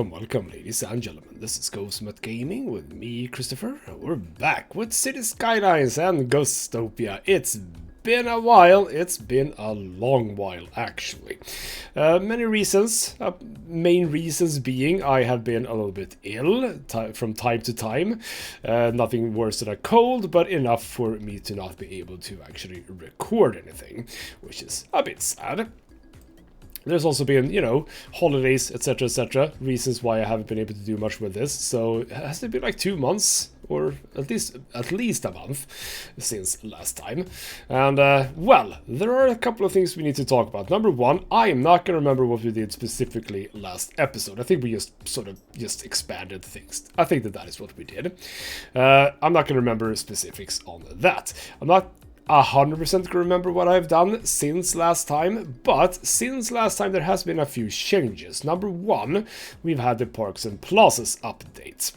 welcome, ladies and gentlemen. This is ghostmutgaming with me, Christopher. We're back with Cities Skylines and Ghostopia. It's been a while. It's been a long while, actually. Many reasons. Main reasons being I have been a little bit ill from time to time. Nothing worse than a cold, but enough for me to not be able to actually record anything, which is a bit sad. There's also been, you know, holidays, etc., reasons why I haven't been able to do much with this. So has it been like 2 months, or at least a month since last time? And well, there are a couple of things we need to talk about. Number one, I am not gonna remember what we did specifically last episode. I think we just expanded things. I think that is what we did. I'm not gonna remember specifics on that. I'm not 100% can remember what I've done since last time, but since last time there has been a few changes. Number one, we've had the Parks and Plazas update.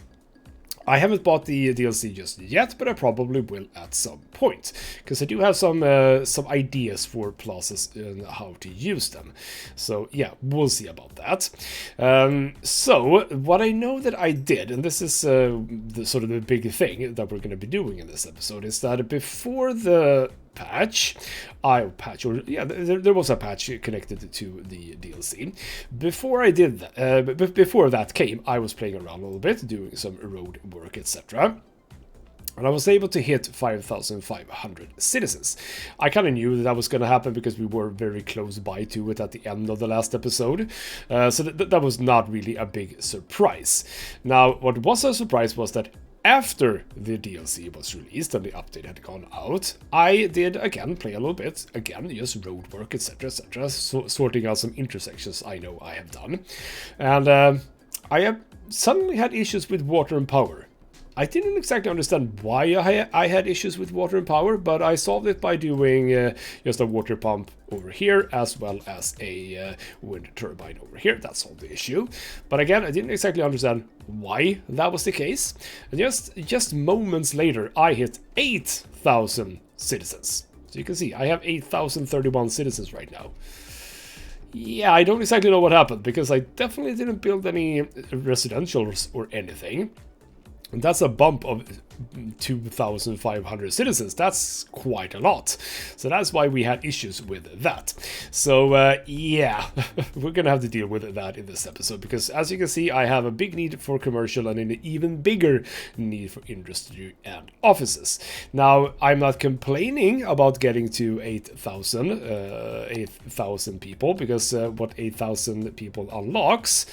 I haven't bought the DLC just yet, but I probably will at some point, because I do have some ideas for plazas and how to use them. So yeah, we'll see about that. So what I know that I did, and this is the big thing that we're going to be doing in this episode, is that before the there was a patch connected to the DLC. Before I did that, before that came, I was playing around a little bit, doing some road work, etc. And I was able to hit 5,500 citizens. I kind of knew that was going to happen because we were very close by to it at the end of the last episode. So that was not really a big surprise. Now, what was a surprise was that after the DLC was released and the update had gone out, I did again play a little bit, again just road work, etc, sorting out some intersections I know I have done. And I have suddenly had issues with water and power. I didn't exactly understand why I had issues with water and power, but I solved it by doing just a water pump over here, as well as a wind turbine over here. That solved the issue. But again, I didn't exactly understand why that was the case. And just moments later, I hit 8,000 citizens. So you can see, I have 8,031 citizens right now. Yeah, I don't exactly know what happened, because I definitely didn't build any residentials or anything. And that's a bump of 2,500 citizens. That's quite a lot. So that's why we had issues with that. So yeah, we're gonna have to deal with that in this episode, because as you can see, I have a big need for commercial and an even bigger need for industry and offices. Now, I'm not complaining about getting to 8,000 people, because what 8,000 people unlocks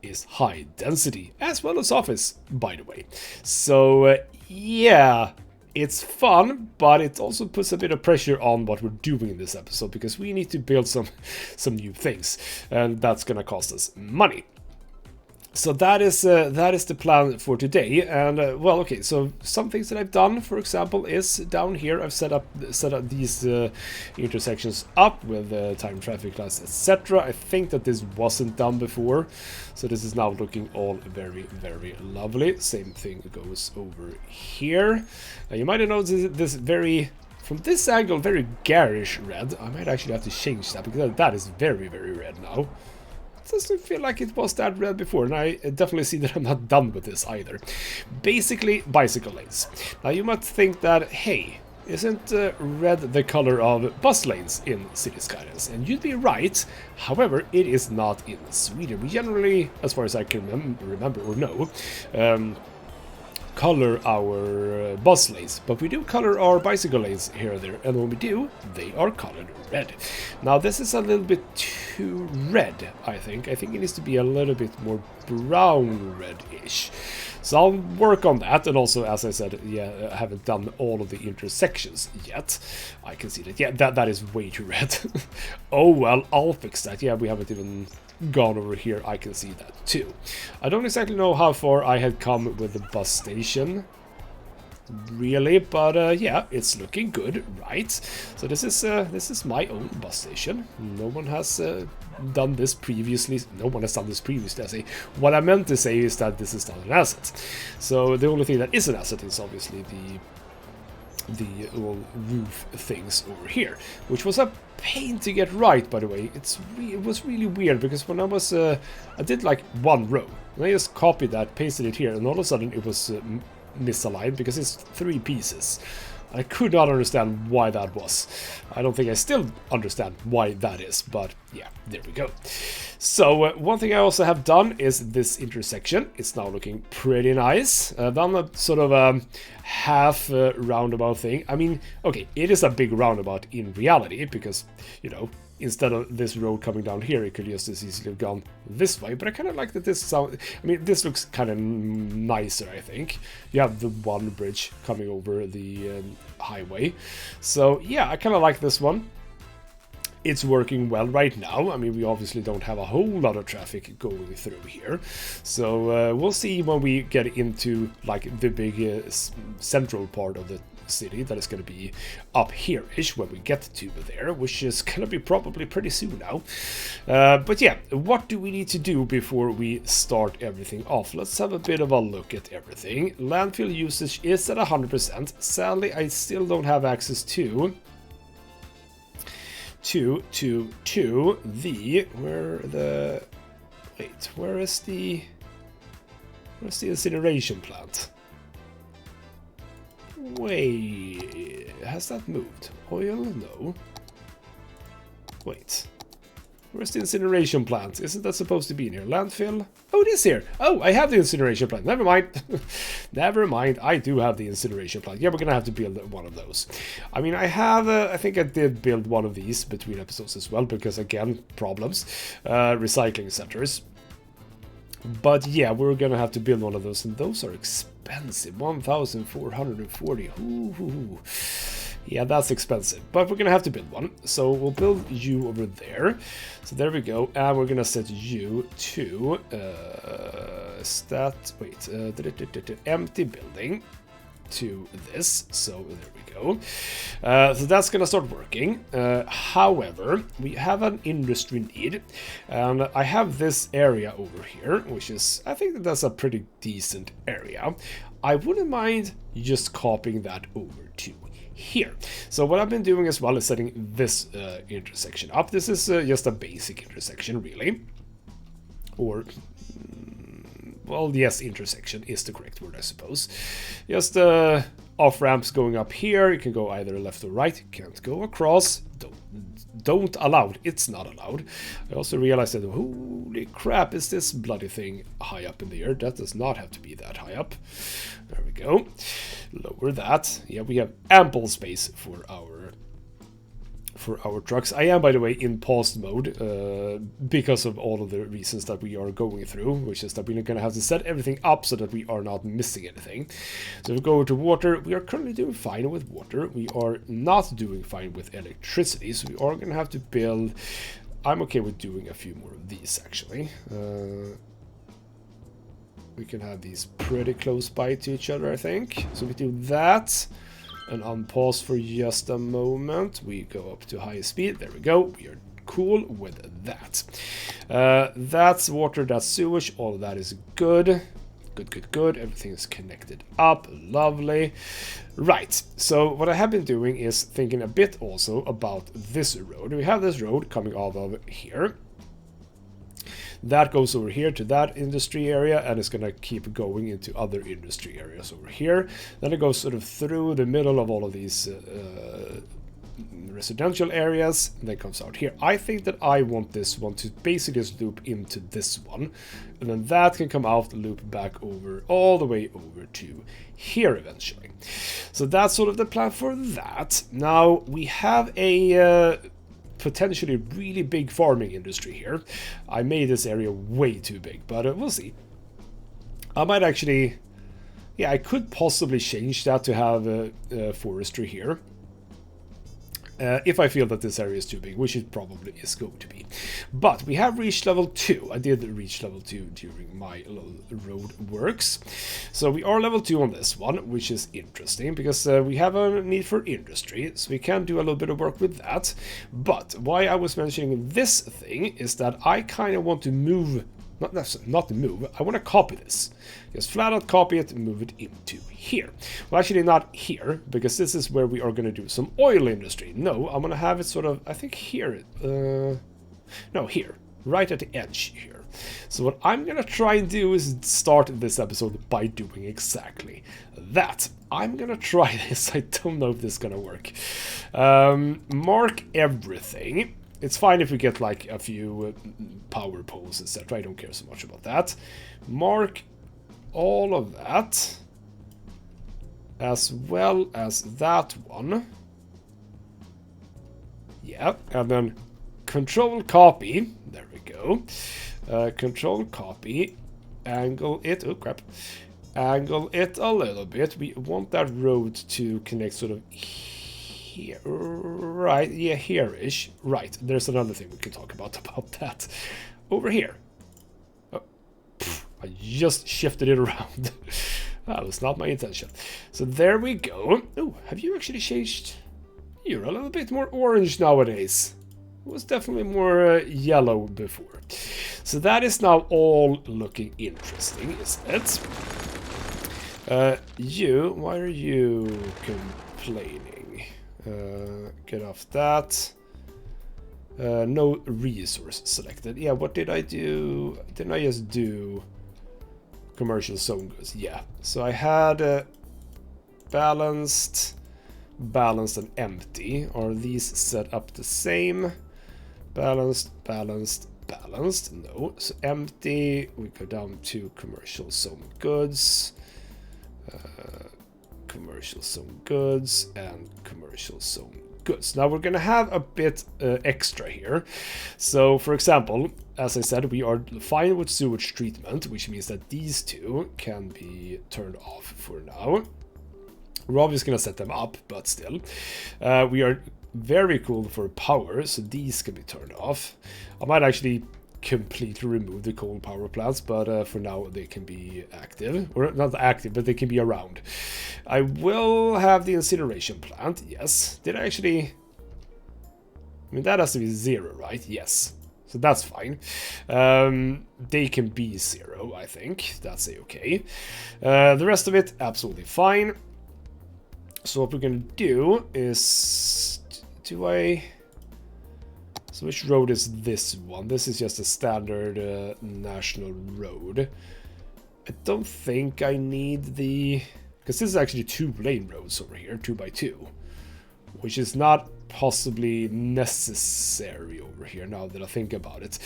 is high density, as well as office, by the way. So yeah, it's fun, but it also puts a bit of pressure on what we're doing in this episode, because we need to build some new things, and that's gonna cost us money. So that is the plan for today. And well, okay, so some things that I've done, for example, is down here I've set up these intersections up with time traffic lights, etc. I think that this wasn't done before, so this is now looking all very, very lovely. Same thing goes over here. You might have noticed this from this angle, very garish red. I might actually have to change that, because that is very, very red now. It doesn't feel like it was that red before, and I definitely see that I'm not done with this either. Basically, bicycle lanes. Now, you might think that, hey, isn't red the color of bus lanes in Cities Skylines? And you'd be right. However, it is not in Sweden. We generally, as far as I can remember or know, color our bus lanes, but we do color our bicycle lanes here and there, and when we do, they are colored red. Now, this is a little bit too red, I think. I think it needs to be a little bit more brown red-ish. So I'll work on that, and also, as I said, yeah, I haven't done all of the intersections yet. I can see that, yeah, that is way too red. Oh well, I'll fix that. Yeah, we haven't even gone over here. I can see that too. I don't exactly know how far I had come with the bus station, really, but yeah, it's looking good, right? So this is my own bus station. No one has done this previously. No one has done this previously. I say, what I meant to say is that this is not an asset. So the only thing that is an asset is obviously the little roof things over here, which was a pain to get right, by the way. It was really weird, because when I did like one row, and I just copied that, pasted it here, and all of a sudden it was misaligned, because it's 3 pieces. I could not understand why that was. I don't think I still understand why that is, but yeah, there we go. So one thing I also have done is this intersection. It's now looking pretty nice. I've done a sort of half roundabout thing. I mean, okay, it is a big roundabout in reality, because, you know, instead of this road coming down here, it could just as easily have gone this way. But I kind of like that this sound. I mean, this looks kind of nicer, I think. You have the one bridge coming over the highway. So yeah, I kind of like this one. It's working well right now. I mean, we obviously don't have a whole lot of traffic going through here. So we'll see when we get into like the big central part of the city that is going to be up here-ish when we get to there, which is going to be probably pretty soon now. But yeah, what do we need to do before we start everything off? Let's have a bit of a look at everything. Landfill usage is at 100%. Sadly, I still don't have access to the where is the incineration plant? Wait, has that moved? Oil? No. Wait. Where's the incineration plant? Isn't that supposed to be in here? Landfill? Oh, it is here. Oh, I have the incineration plant. Never mind. Never mind. I do have the incineration plant. Yeah, we're gonna have to build one of those. I mean, I have... I think I did build one of these between episodes as well, because, again, problems. Recycling centers. But yeah, we're gonna have to build one of those, and those are expensive. 1,440. Ooh. Yeah, that's expensive, but we're gonna have to build one. So we'll build you over there. So there we go, and we're gonna set you to empty building to this. So there we go. So that's gonna start working. However, we have an industry need, and I have this area over here, which is, I think that's a pretty decent area. I wouldn't mind just copying that over to here. So what I've been doing as well is setting this intersection up. This is just a basic intersection, really. Or, well, yes, intersection is the correct word, I suppose. Just off-ramps going up here. You can go either left or right. Can't go across. Don't allowed. It's not allowed. I also realized that, holy crap, is this bloody thing high up in the air? That does not have to be that high up. There we go. Lower that. Yeah, we have ample space for our trucks. I am, by the way, in paused mode because of all of the reasons that we are going through, which is that we're going to have to set everything up so that we are not missing anything. So we go over to water. We are currently doing fine with water. We are not doing fine with electricity, so we are going to have to build... I'm okay with doing a few more of these, actually. We can have these pretty close by to each other, I think. So we do that. And unpause for just a moment. We go up to high speed. There we go. We are cool with that. That's water, that's sewage. All of that is good. Good. Everything is connected up. Lovely. Right. So what I have been doing is thinking a bit also about this road. We have this road coming out of here. That goes over here to that industry area, and it's going to keep going into other industry areas over here. Then it goes sort of through the middle of all of these residential areas, and then comes out here. I think that I want this one to basically just loop into this one, and then that can come out and loop back over, all the way over to here eventually. So that's sort of the plan for that. Now, we have a... potentially really big farming industry here. I made this area way too big, but we'll see. I might actually... Yeah, I could possibly change that to have forestry here. If I feel that this area is too big, which it probably is going to be. But we have reached level 2. I did reach level 2 during my road works. So we are level 2 on this one, which is interesting, because we have a need for industry, so we can do a little bit of work with that. But why I was mentioning this thing is that I kind of want to move not move. I want to copy this. Just flat out copy it and move it into here. Well, actually not here, because this is where we are going to do some oil industry. No, I'm going to have it sort of, I think here. No, here. Right at the edge here. So what I'm going to try and do is start this episode by doing exactly that. I'm going to try this. I don't know if this is going to work. Mark everything. It's fine if we get like a few power poles, etc. I don't care so much about that. Mark all of that, as well as that one. Yeah, and then control copy. There we go. Control copy. Angle it. Oh crap. Angle it a little bit. We want that road to connect sort of here, right? Yeah, here-ish. Right, there's another thing we can talk about that. Over here. Oh, I just shifted it around. That was not my intention. So there we go. Oh, have you actually changed? You're a little bit more orange nowadays. It was definitely more yellow before. So that is now all looking interesting, isn't it? Why are you complaining? Get off that. No resource selected. Yeah, what did I do? Didn't I just do commercial zone goods? Yeah. So I had balanced, and empty. Are these set up the same? Balanced. No. So empty. We go down to commercial zone goods. Commercial zone goods and commercial zone goods. Now we're gonna have a bit extra here. So for example, as I said, we are fine with sewage treatment, which means that these two can be turned off for now. We're obviously gonna set them up, but still. We are very cool for power, so these can be turned off. I might actually completely remove the coal power plants, but for now they can be active, or not active, but they can be around. I will have the incineration plant. Yes, did I actually? I mean, that has to be 0, right? Yes, so that's fine. They can be 0, I think. That's okay. The rest of it absolutely fine. So what we're gonna do is, so which road is this one? This is just a standard national road. I don't think I need the... Because this is actually 2-lane roads over here, 2x2. Which is not possibly necessary over here, now that I think about it.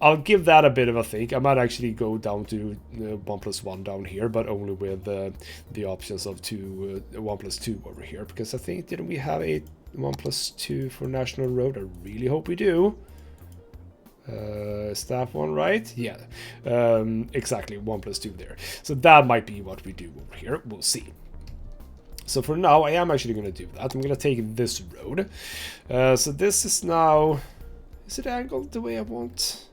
I'll give that a bit of a think. I might actually go down to 1+1 down here, but only with the options of 1+2 over here. Because I think, didn't we have a 1+2 for national road? I really hope we do. Is that one right? Yeah, exactly, 1+2 there. So that might be what we do over here. We'll see. So for now, I am actually going to do that. I'm going to take this road. So this is now... Is it angled the way I want?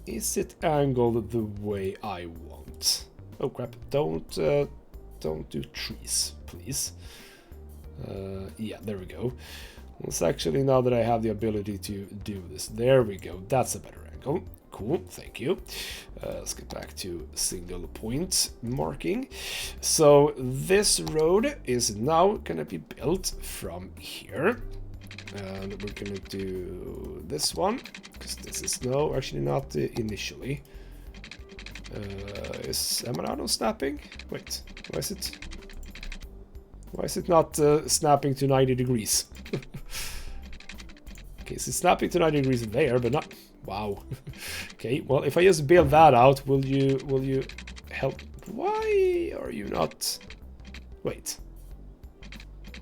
Is it angled the way I want? Oh crap! Don't do trees, please. Yeah, there we go. Let's actually, now that I have the ability to do this, there we go. That's a better angle. Cool, thank you. Let's get back to single point marking. So this road is now gonna be built from here. And we're gonna do this one, because this is, no, actually not initially. Am I out on snapping? Wait, why is it not snapping to 90 degrees? Okay, so it's snapping to 90 degrees there, but not... Wow. Okay, well, if I just build that out, will you help? Why are you not... Wait.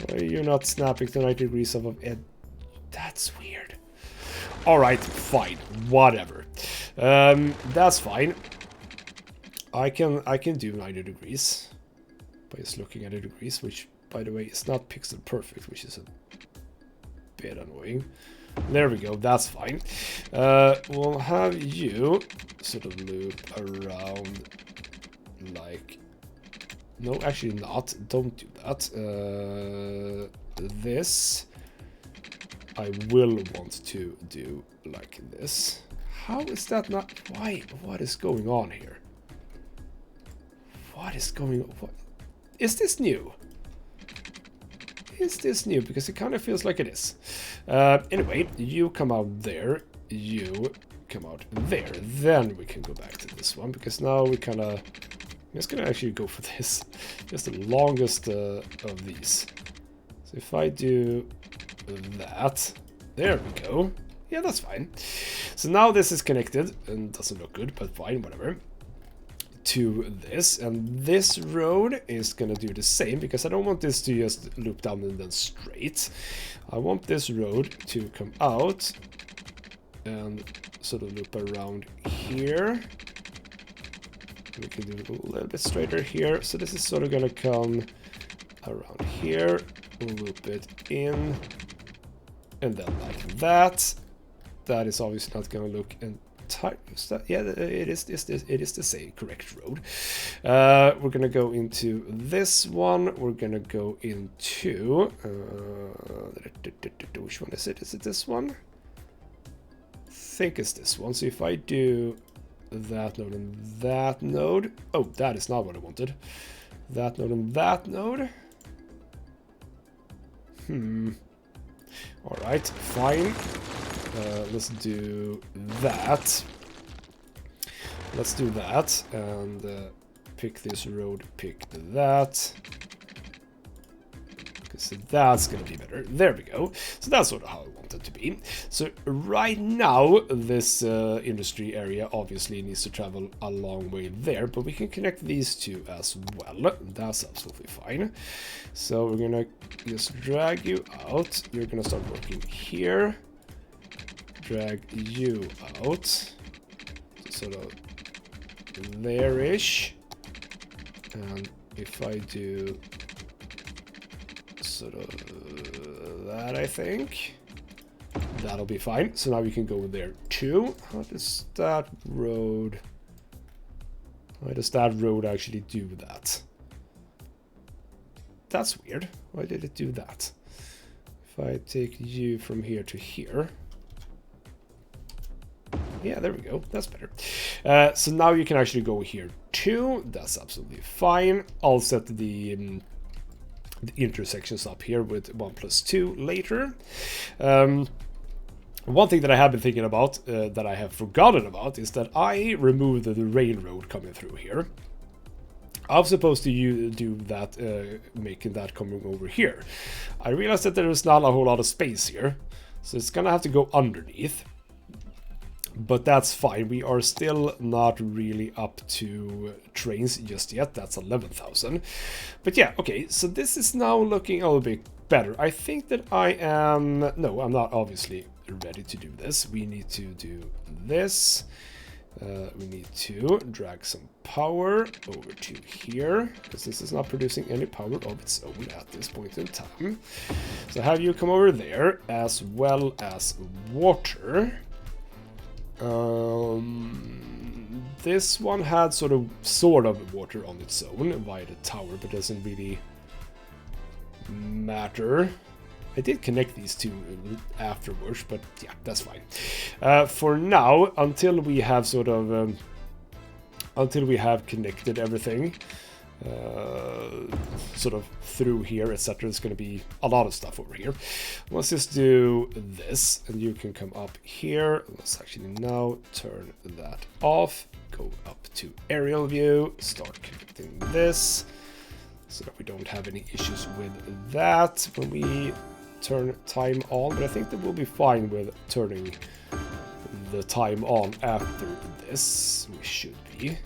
Why are you not snapping to 90 degrees of it? That's weird. Alright, fine. Whatever. That's fine. I can do 90 degrees by just looking at the degrees, which, by the way, is not pixel perfect, which is a bit annoying. There we go, that's fine. We'll have you sort of loop around like... No, actually not. Don't do that. This I will want to do like this. How is that not... Why? What is going on here? What is going on? What? Is this new? Is this new? Because it kind of feels like it is. Anyway, you come out there. You come out there. Then we can go back to this one. Because now we kind of... I'm just going to actually go for this. Just the longest of these. So if I do that... There we go. Yeah, that's fine. So now this is connected. And doesn't look good, but fine, whatever. To this, and this road is gonna do the same because I don't want this to just loop down and then straight. I want this road to come out and sort of loop around here. We can do it a little bit straighter here. So this is sort of gonna come around here, loop it in, and then like that. That is obviously not gonna look yeah, it is the same correct road. We're gonna go into this one. We're gonna go into which one is it? Is it this one? I think it's this one. So if I do that node and that node, oh, that is not what I wanted. That node and that node. All right, fine. Let's do that. Let's do that and pick this road, pick that. So that's gonna be better. There we go. So that's sort of how I want it to be. So right now, this industry area obviously needs to travel a long way there, but we can connect these two as well. That's absolutely fine. So we're gonna just drag you out. You're gonna start working here. Drag you out, sort of there-ish, and if I do sort of that, I think that'll be fine. So now we can go there too. How does that road actually do that? That's weird. Why did it do that? If I take you from here to here. Yeah, there we go. That's better. So now you can actually go here too. That's absolutely fine. I'll set the intersections up here with 1 + 2 later. One thing that I have been thinking about, that I have forgotten about, is that I removed the railroad coming through here. I'm supposed to do that, making that coming over here. I realized that there is not a whole lot of space here, so it's gonna have to go underneath. But that's fine. We are still not really up to trains just yet. That's 11,000. But yeah, okay. So this is now looking a little bit better. I think that I am... No, I'm not obviously ready to do this. We need to do this. We need to drag some power over to here, because this is not producing any power of its own at this point in time. So have you come over there, as well as water. This one had sort of water on its own via the tower, but doesn't really matter. I did connect these two afterwards, but yeah, that's fine. For now, until we have connected everything, sort of through here, etc. It's going to be a lot of stuff over here. Let's just do this, and you can come up here. Let's actually now turn that off. Go up to aerial view, start connecting this, so that we don't have any issues with that when we turn time on. But I think that we'll be fine with turning the time on after this. We should be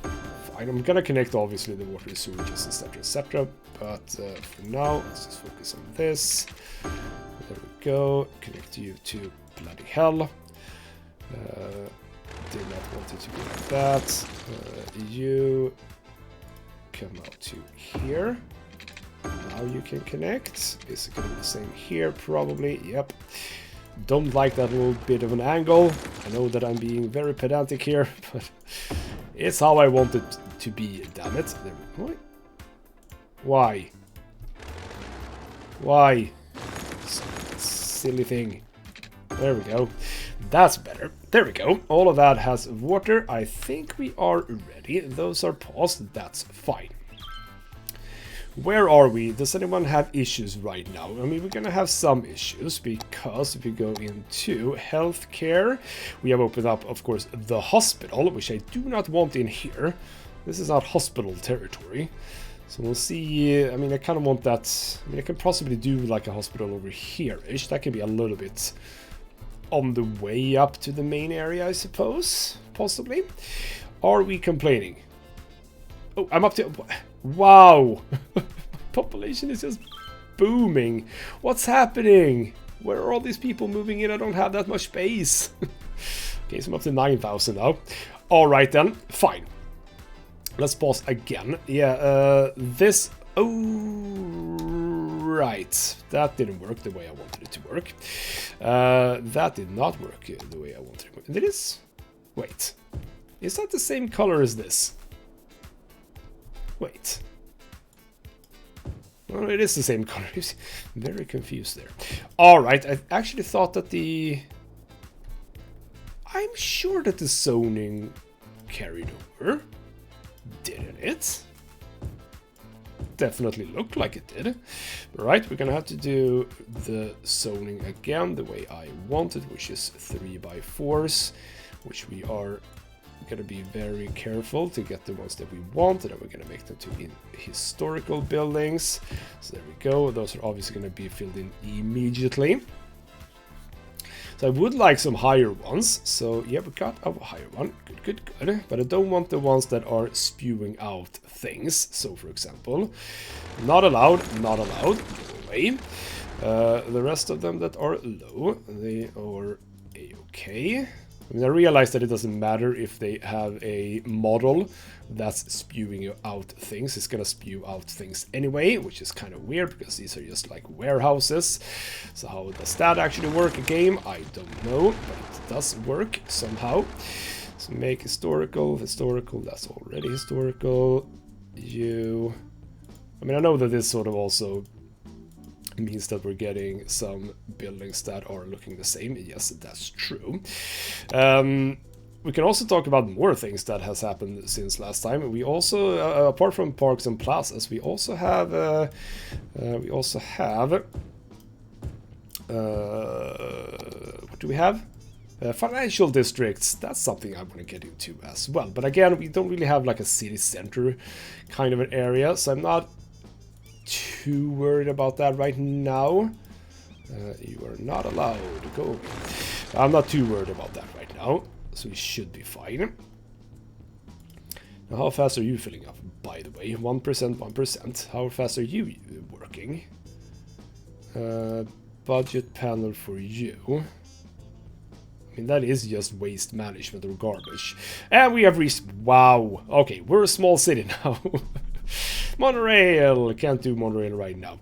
fine. I'm gonna connect obviously the water sewages, etc, etc, but for now let's just focus on this. There we go. Connect you to bloody hell. Did not want it to be like that. You come out to here. Now you can connect. Is it gonna be the same here? Probably. Yep. Don't like that little bit of an angle. I know that I'm being very pedantic here, but it's how I want it to be, damn it. There we go. Why? Why? Silly thing. There we go. That's better. There we go. All of that has water. I think we are ready. Those are paused. That's fine. Where are we? Does anyone have issues right now? I mean, we're gonna have some issues because if we go into healthcare, we have opened up, of course, the hospital, which I do not want in here. This is not hospital territory. So we'll see. I mean, I kind of want that. I mean, I can possibly do like a hospital over here-ish. That can be a little bit on the way up to the main area, I suppose. Possibly. Are we complaining? Oh, I'm up to... Wow! Population is just booming. What's happening? Where are all these people moving in? I don't have that much space. Okay, so I'm up to 9,000 now. Alright then, fine. Let's pause again. Yeah, this... Oh, right. That didn't work the way I wanted it to work. That did not work the way I wanted it to work. It is... Wait. Is that the same color as this? Wait. Well, it is the same color. I'm very confused there. Alright, I actually thought that the... I'm sure that the zoning carried over. Didn't it? Definitely looked like it did. Right, we're gonna have to do the zoning again the way I wanted, which is 3x4s, which we are gonna be very careful to get the ones that we want, and then we're gonna make them to historical buildings. So there we go. Those are obviously gonna be filled in immediately. So I would like some higher ones. So yeah, we got a higher one. Good. But I don't want the ones that are spewing out things. So for example, not allowed. Go away. The rest of them that are low, they are okay. I mean, I realize that it doesn't matter if they have a model that's spewing out things. It's gonna spew out things anyway, which is kind of weird because these are just like warehouses. So how does that actually work a game? I don't know, but it does work somehow. So make historical, that's already historical. I mean, I know that this sort of also means that we're getting some buildings that are looking the same. Yes, that's true. We can also talk about more things that has happened since last time. We also, apart from parks and plazas, we also have what do we have? Financial districts. That's something I want to get into as well. But again, we don't really have like a city center kind of an area, so I'm not too worried about that right now. You are not allowed to go away. I'm not too worried about that right now, so we should be fine. Now, how fast are you filling up, by the way? 1%. How fast are you working? Budget panel for you. I mean, that is just waste management or garbage. And we have reached... Wow. Okay, we're a small city now. Monorail! Can't do monorail right now.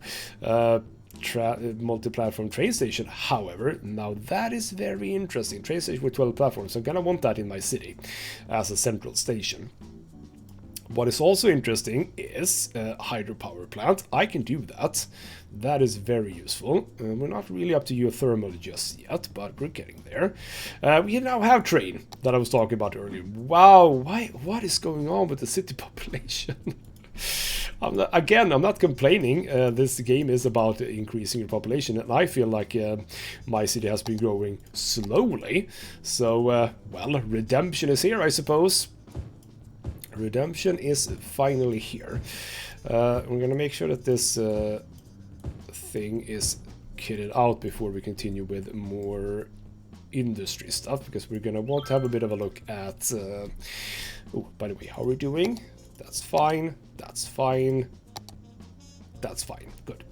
Multi-platform train station, however, now that is very interesting. Train station with 12 platforms. I'm gonna want that in my city as a central station. What is also interesting is hydropower plant. I can do that. That is very useful. We're not really up to geothermal just yet, but we're getting there. We now have train that I was talking about earlier. Wow, what is going on with the city population? I'm not complaining. This game is about increasing your population, and I feel like my city has been growing slowly. So, well, redemption is here, I suppose. Redemption is finally here. We're gonna make sure that this thing is kitted out before we continue with more industry stuff, because we're gonna want to have a bit of a look at... oh, by the way, how are we doing? That's fine. That's fine. That's fine. Good.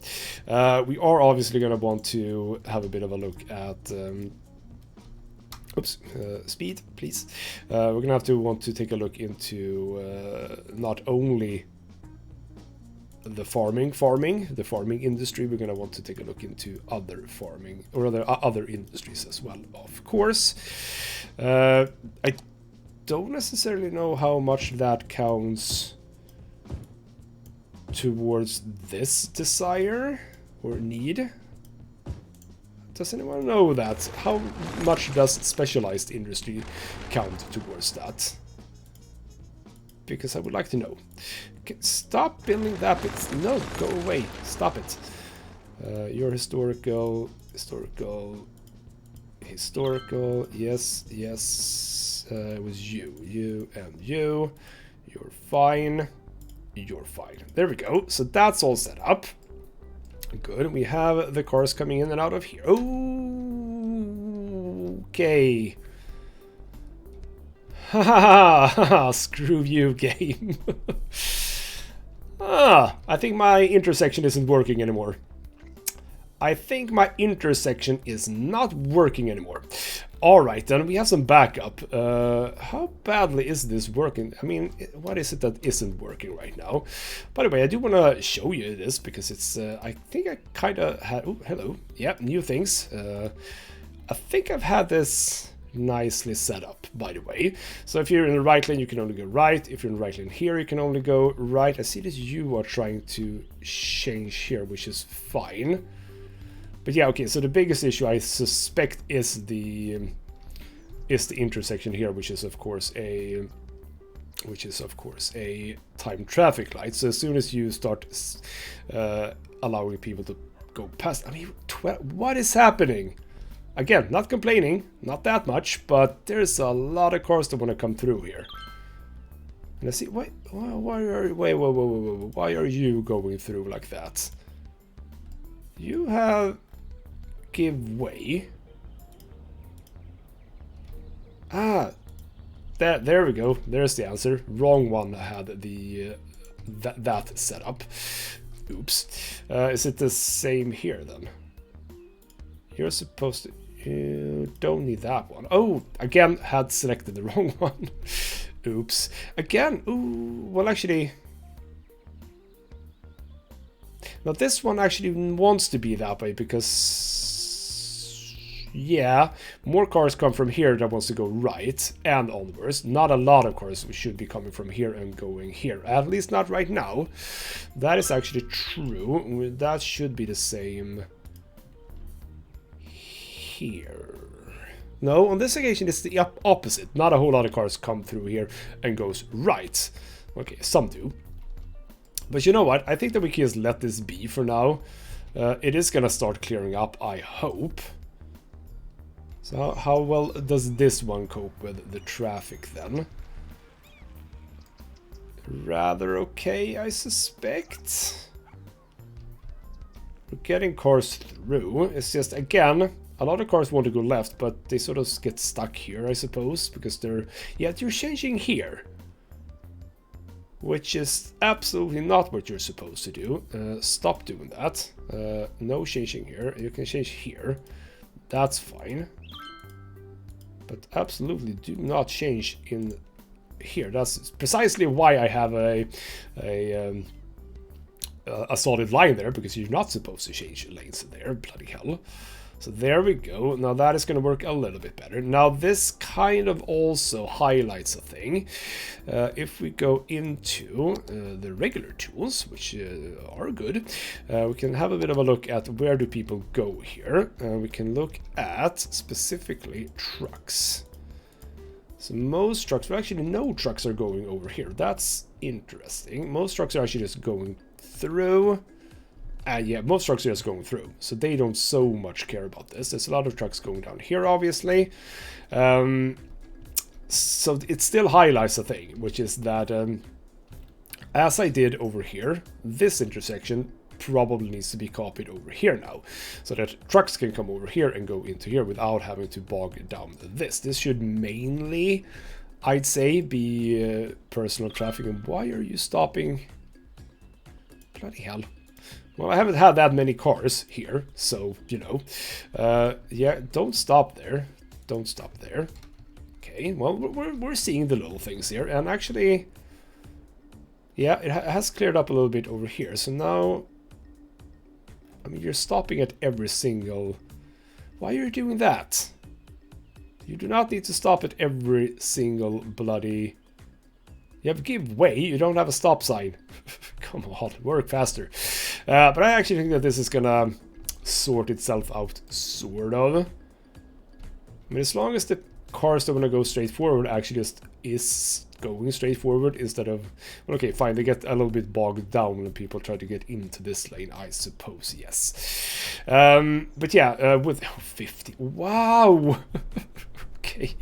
We are obviously going to want to have a bit of a look at... speed, please. We're going to have to want to take a look into not only the farming industry. We're going to want to take a look into other farming, or other industries as well, of course. I don't necessarily know how much that counts towards this desire or need. Does anyone know that? How much does specialized industry count towards that? Because I would like to know. Okay, stop building that bit. No, go away. Stop it. You're historical. Yes, yes. It was you. You and you. You're fine. You're fine. There we go. So that's all set up. Good. We have the cars coming in and out of here. Okay. Ha! Screw you, game. I think my intersection isn't working anymore. I think my intersection is not working anymore. Alright, then we have some backup. How badly is this working? I mean, what is it that isn't working right now? By the way, I do want to show you this because it's, I think I kind of had... Oh, hello. Yep, new things. I think I've had this nicely set up, by the way. So if you're in the right lane, you can only go right. If you're in the right lane here, you can only go right. I see that you are trying to change here, which is fine. But yeah, okay, so the biggest issue I suspect is the intersection here, which is of course a time traffic light. So as soon as you start allowing people to go past, I mean, what is happening? Again, not complaining, not that much, but there's a lot of cars that want to come through here. And I see, why are you going through like that? You have give way. There we go. There's the answer. Wrong one had the that set up. Oops. Is it the same here then? You're supposed to... You don't need that one. Oh, again, had selected the wrong one. Oops. Again, ooh, well actually... Now this one actually wants to be that way because... Yeah, more cars come from here that wants to go right and onwards. Not a lot of cars should be coming from here and going here. At least not right now. That is actually true. That should be the same here. No, on this occasion it's the opposite. Not a whole lot of cars come through here and goes right. Okay, some do. But you know what? I think that we can just let this be for now. It is gonna start clearing up, I hope. So how well does this one cope with the traffic then? Rather okay, I suspect. We're getting cars through. It's just, again, a lot of cars want to go left, but they sort of get stuck here, I suppose, because they're... Yeah, you're changing here. Which is absolutely not what you're supposed to do. Stop doing that. No changing here. You can change here. That's fine. But absolutely do not change in here. That's precisely why I have a solid line there, because you're not supposed to change lanes there. Bloody hell. So there we go. Now that is going to work a little bit better. Now this kind of also highlights a thing. If we go into the regular tools, which are good, we can have a bit of a look at where do people go here. We can look at specifically trucks. So most trucks, well actually no trucks are going over here. That's interesting. Most trucks are actually just going through. Yeah, most trucks are just going through, so they don't so much care about this. There's a lot of trucks going down here, obviously. So it still highlights a thing, which is that, as I did over here, this intersection probably needs to be copied over here now, so that trucks can come over here and go into here without having to bog down this. This should mainly, I'd say, be personal traffic. And why are you stopping? Bloody hell. Well, I haven't had that many cars here, so, you know. Yeah, don't stop there. Don't stop there. Okay, well, we're seeing the little things here, and actually... Yeah, it has cleared up a little bit over here, so now... I mean, you're stopping at every single... Why are you doing that? You do not need to stop at every single bloody... You have to give way, you don't have a stop sign. Come on, work faster. But I actually think that this is gonna sort itself out, sort of. I mean, as long as the cars that want to go straight forward actually just is going straight forward instead of... Well, okay, fine, they get a little bit bogged down when people try to get into this lane, I suppose, yes. But yeah, with 50... Wow! Okay.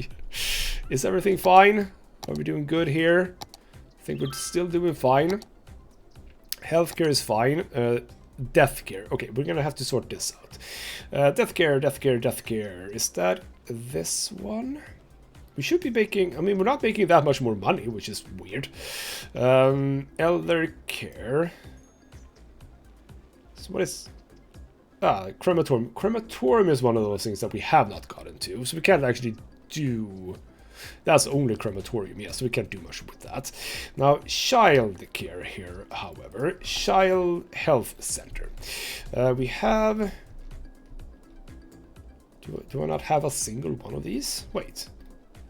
Is everything fine? Are we doing good here? I think we're still doing fine. Healthcare is fine. Death care. Okay, we're gonna have to sort this out. Death care, death care, death care. Is that this one? We should be making... I mean, we're not making that much more money, which is weird. Elder care. So what is... crematorium. Crematorium is one of those things that we have not gotten to. So we can't actually do... That's only crematorium, yes, so we can't do much with that. Now, child care here, however. Child health center. We have... Do I not have a single one of these? Wait.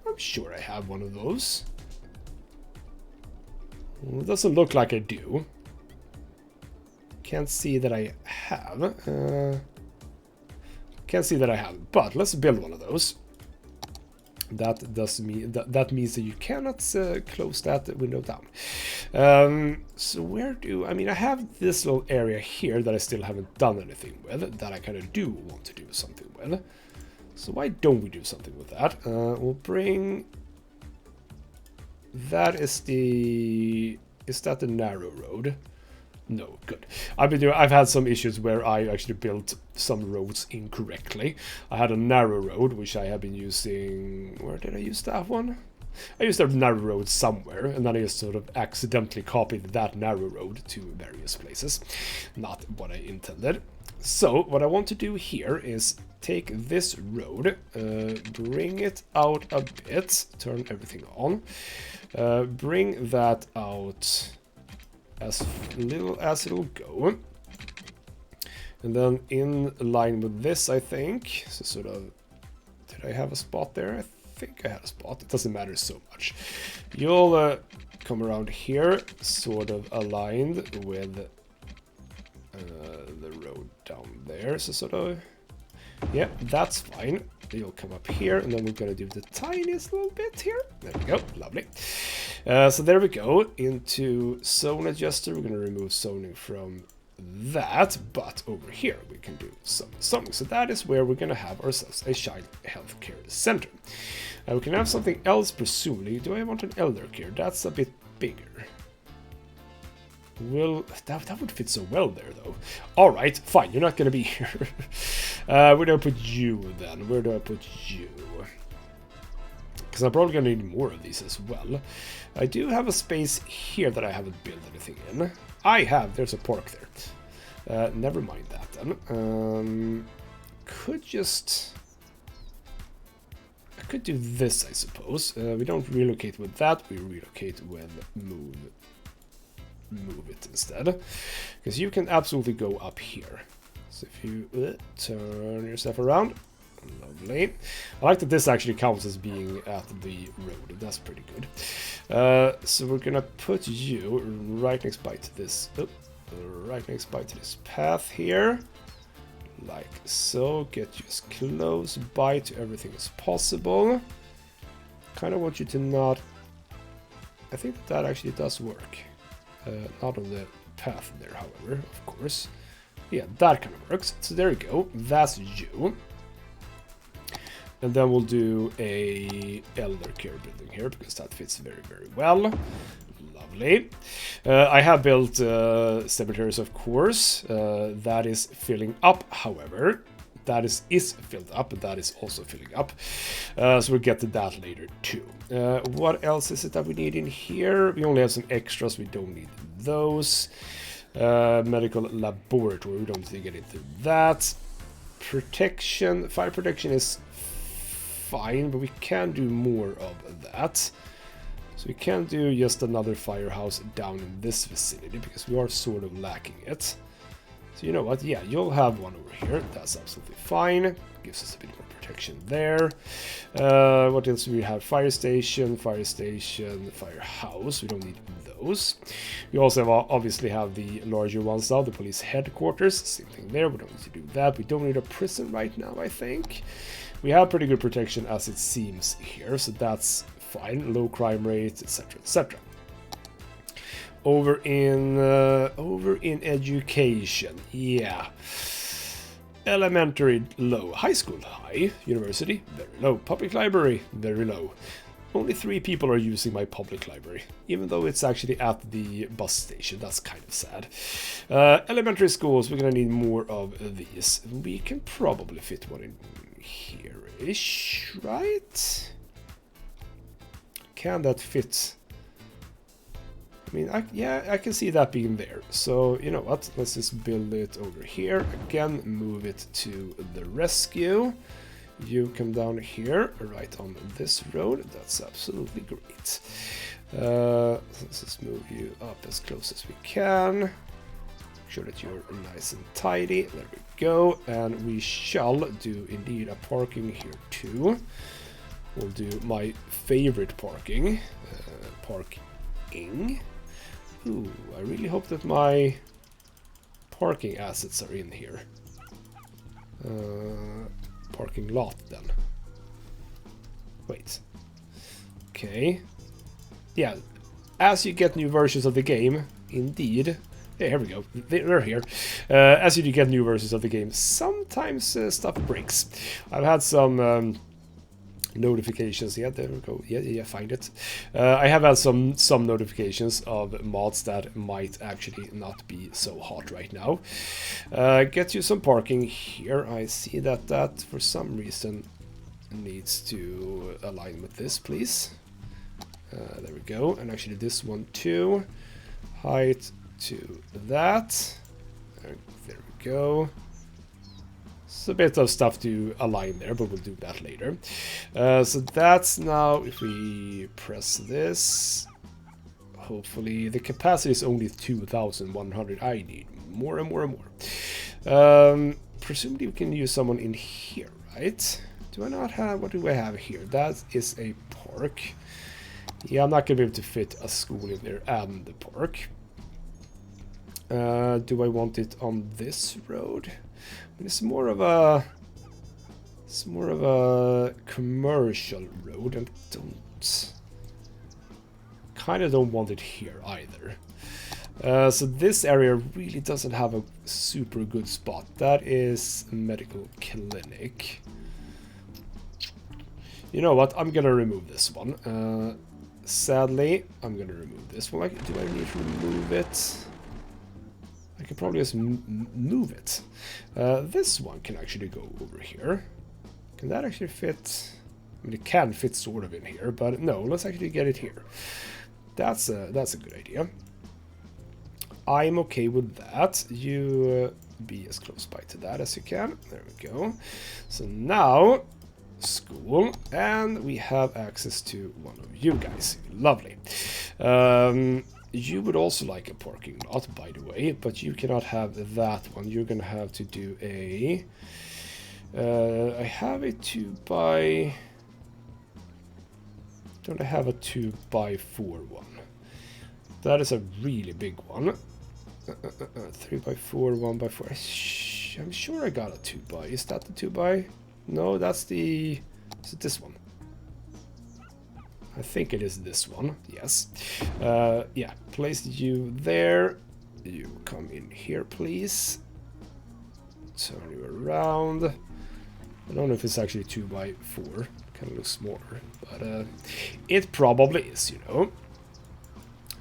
I'm sure I have one of those. Well, it doesn't look like I do. Can't see that I have. Can't see that I have, but let's build one of those. That does mean that means that you cannot close that window down. So where do... I mean, I have this little area here that I still haven't done anything with, that I kind of do want to do something with. So why don't we do something with that? We'll bring... That is the... Is that the narrow road? No, good. I've had some issues where I actually built some roads incorrectly. I had a narrow road, which I have been using... Where did I use that one? I used a narrow road somewhere, and then I just sort of accidentally copied that narrow road to various places. Not what I intended. So, what I want to do here is take this road, bring it out a bit, turn everything on, bring that out as little as it'll go, and then in line with this, I think, so sort of, did I have a spot there? I think I had a spot. It doesn't matter so much. You'll come around here, sort of aligned with the road down there, so sort of, yeah, that's fine. You'll come up here, and then we're gonna do the tiniest little bit here. There we go, lovely. So there we go, into zone adjuster. We're gonna remove zoning from that, but over here we can do something. So that is where we're gonna have ourselves a child healthcare center. We can have something else, presumably. Do I want an elder care? That's a bit bigger. Well, that would fit so well there, though. All right, fine. You're not going to be here. Where do I put you, then? Where do I put you? Because I'm probably going to need more of these as well. I do have a space here that I haven't built anything in. I have. There's a park there. Never mind that, then. Could just... I could do this, I suppose. We don't relocate with that. We relocate with move it instead, because you can absolutely go up here. So if you turn yourself around, lovely. I like that this actually counts as being at the road. That's pretty good. So we're gonna put you right next by to this, right next by to this path here, like so. Get you as close by to everything as possible. Kind of want you to not... I think that actually does work. Not on the path there, however, of course. Yeah, that kind of works. So there we go. That's you. And then we'll do a elder care building here, because that fits very, very well. Lovely. I have built cemeteries, of course. That is filling up, however. That is filled up, but that is also filling up. So we'll get to that later too. What else is it that we need in here? We only have some extras, we don't need those. Medical laboratory, we don't need to get into that. Protection, fire protection is fine, but we can do more of that. So we can do just another firehouse down in this vicinity, because we are sort of lacking it. So you know what, yeah, you'll have one over here. That's absolutely fine. Gives us a bit more protection there. What else do we have? Fire station, firehouse. We don't need those. We also obviously have the larger ones now, the police headquarters. Same thing there, we don't need to do that. We don't need a prison right now, I think. We have pretty good protection as it seems here, so that's fine. Low crime rate, etc, etc. Over in education, yeah. Elementary, low. High school, high. University, very low. Public library, very low. Only 3 people are using my public library, even though it's actually at the bus station. That's kind of sad. Elementary schools, we're gonna need more of these. We can probably fit one in here-ish, right? Can that fit? I mean, I can see that being there. So, you know what? Let's just build it over here. Again, move it to the rescue. You come down here, right on this road. That's absolutely great. Let's just move you up as close as we can. Make sure that you're nice and tidy. There we go. And we shall do indeed a parking here too. We'll do my favorite parking. Parking. Ooh, I really hope that my parking assets are in here. Parking lot then. Wait. Okay. Yeah, as you get new versions of the game, indeed. Yeah, here we go. They're here. As you get new versions of the game, sometimes stuff breaks. I've had some notifications. Yeah, there we go. Yeah, find it. I have had some notifications of mods that might actually not be so hot right now. Get you some parking here. I see that for some reason needs to align with this, please. There we go. And actually this one too. Height to that. There we go. It's a bit of stuff to align there, but we'll do that later. So that's now, if we press this, hopefully the capacity is only 2,100. I need more and more and more. Presumably we can use someone in here, right? Do I not have, what do I have here? That is a park. Yeah, I'm not going to be able to fit a school in there and the park. Do I want it on this road? It's more of a commercial road, and kind of don't want it here either. So this area really doesn't have a super good spot. That is a medical clinic. You know what? I'm gonna remove this one. Sadly, I'm gonna remove this one. Do I need to remove it? I can probably just move it. This one can actually go over here. Can that actually fit? I mean, it can fit sort of in here, but no, let's actually get it here. That's a good idea. I'm okay with that. You be as close by to that as you can. There we go. So now, school, and we have access to one of you guys. Lovely. You would also like a parking lot, by the way, but you cannot have that one. You're gonna have to do a... I have a 2x... Don't I have a 2x4 one? That is a really big one. 3x4, 1x4. I'm sure I got a 2x. Is that the 2x? No, that's the... Is it this one? I think it is this one, yes. Yeah, place you there. You come in here, please. Turn you around. I don't know if it's actually 2x4. Kind of looks smaller, but it probably is, you know.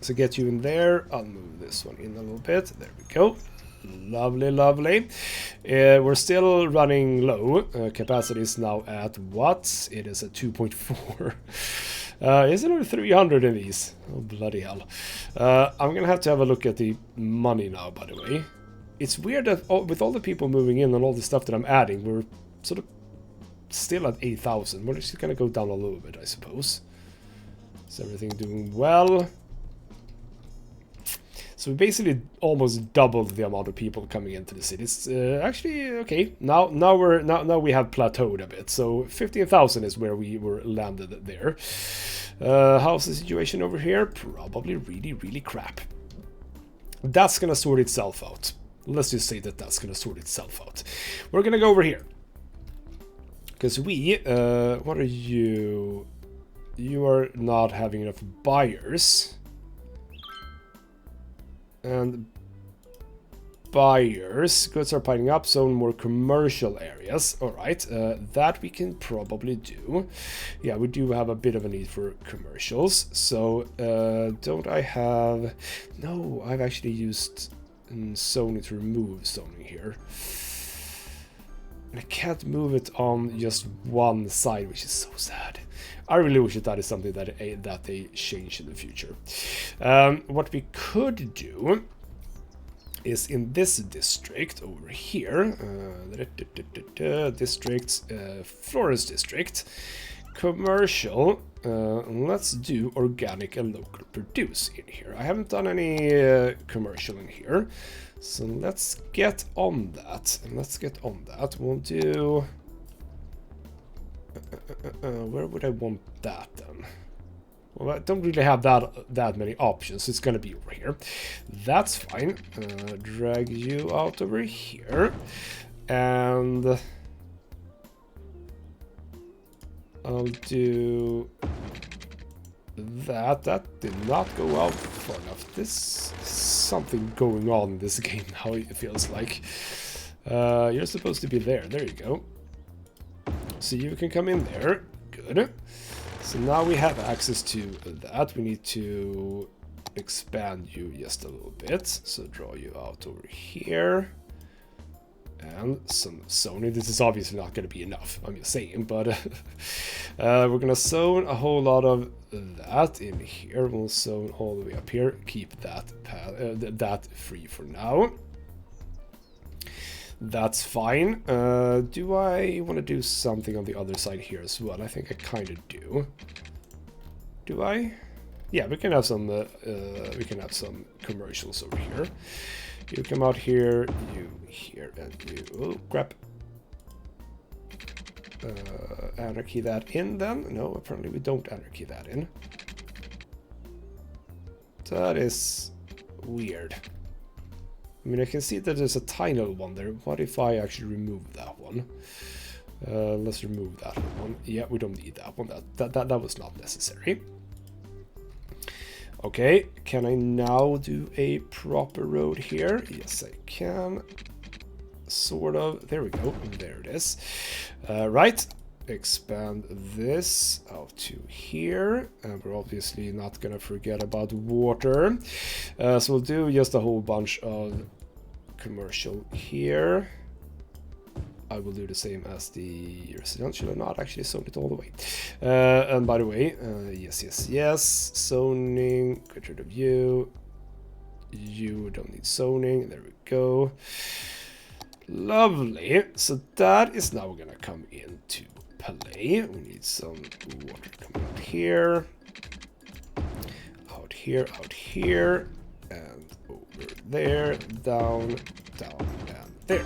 So get you in there. I'll move this one in a little bit. There we go. Lovely, lovely. We're still running low. Capacity is now at what? It is at 2.4. Is it only 300 in these? Oh, bloody hell. I'm gonna have to have a look at the money now, by the way. It's weird that with all the people moving in and all the stuff that I'm adding, we're sort of still at 8,000. We're just gonna go down a little bit, I suppose. Is everything doing well? So we basically almost doubled the amount of people coming into the city. It's actually okay. Now we have plateaued a bit. So 15,000 is where we were landed there. How's the situation over here? Probably really, really crap. That's gonna sort itself out. Let's just say that that's gonna sort itself out. We're gonna go over here. Because we, what are you? You are not having enough buyers. And buyers, goods are piling up, so more commercial areas. Alright, that we can probably do. Yeah, we do have a bit of a need for commercials. So, don't I have... No, I've actually used zoning to remove zoning here. And I can't move it on just one side, which is so sad. I really wish that is something that they change in the future. What we could do is in this district over here, districts, Florence district, commercial, let's do organic and local produce in here. I haven't done any commercial in here, so let's get on that. We'll do... where would I want that then? Well, I don't really have that many options. It's gonna be over here. That's fine. Drag you out over here, and I'll do that. That did not go out far enough. This is something going on in this game now. It feels like you're supposed to be there. There you go. So you can come in there. Good. So now we have access to that. We need to expand you just a little bit. So draw you out over here. And some zoning. This is obviously not going to be enough, I'm just saying. But we're going to zone a whole lot of that in here. We'll zone all the way up here. Keep that free for now. That's fine. Do I want to do something on the other side here as well? I think I kind of do. Do I? Yeah, we can have some commercials over here. You come out here, you here, and you... Oh, crap. Anarchy that in then? No, apparently we don't anarchy that in. That is weird. I mean, I can see that there's a tiny little one there. What if I actually remove that one? Let's remove that one. Yeah, we don't need that one. That was not necessary. Okay, can I now do a proper road here? Yes, I can. Sort of. There we go. There it is. Right. Expand this out to here. And we're obviously not going to forget about water. So we'll do just a whole bunch of commercial here. I will do the same as the residential and not actually zone it all the way. And by the way, yes. Zoning, get rid of you. You don't need zoning. There we go. Lovely. So that is now going to come into play. We need some water coming out here. Out here. And over there. Down, and there.